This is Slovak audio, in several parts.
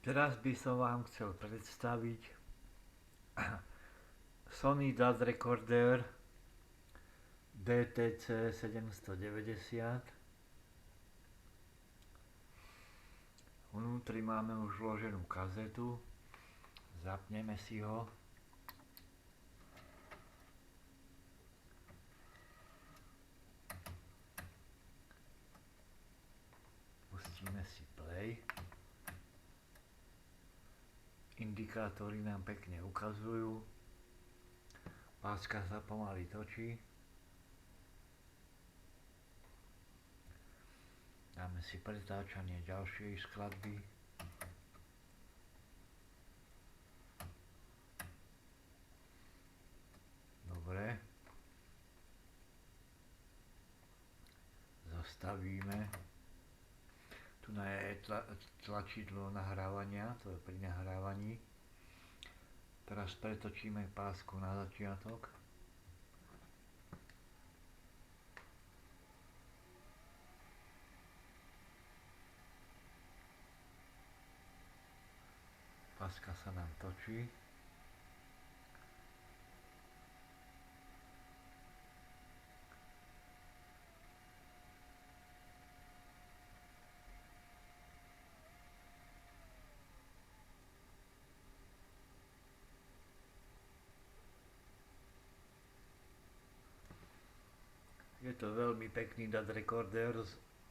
Teraz by som vám chcel predstaviť Sony DAT Recorder DTC 790. Vnútri máme už vloženú kazetu. Zapneme si ho. Pustíme si play. Indikátory nám pekne ukazujú. Páska sa pomaly točí. Dáme si pretáčanie ďalšej skladby. Dobre. Zastavíme. Tu je tlačidlo nahrávania, to je pri nahrávaní. Teraz pretočíme pásku na začiatok. Páska sa nám točí. Je to veľmi pekný DAT recorder,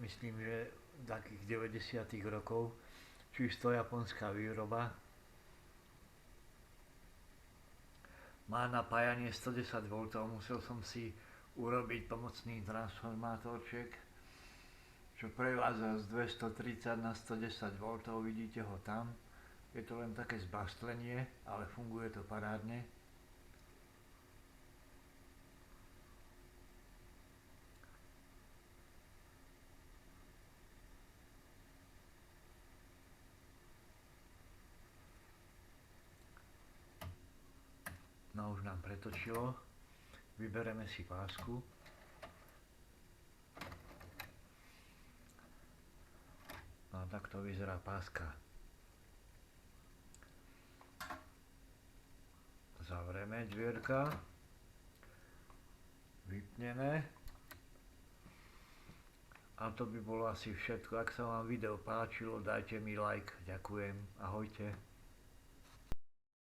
myslím, že takých 90. rokov, čisto japonská výroba. Má napájanie 110 V, musel som si urobiť pomocný transformátorček, čo prevádza z 230 na 110 V, vidíte ho tam. Je to len také zbastlenie, ale funguje to parádne. No už nám pretočilo. Vybereme si pásku. No a takto vyzerá páska. Zavrieme dvierka. Vypneme. A to by bolo asi všetko. Ak sa vám video páčilo, dajte mi like. Ďakujem. Ahojte.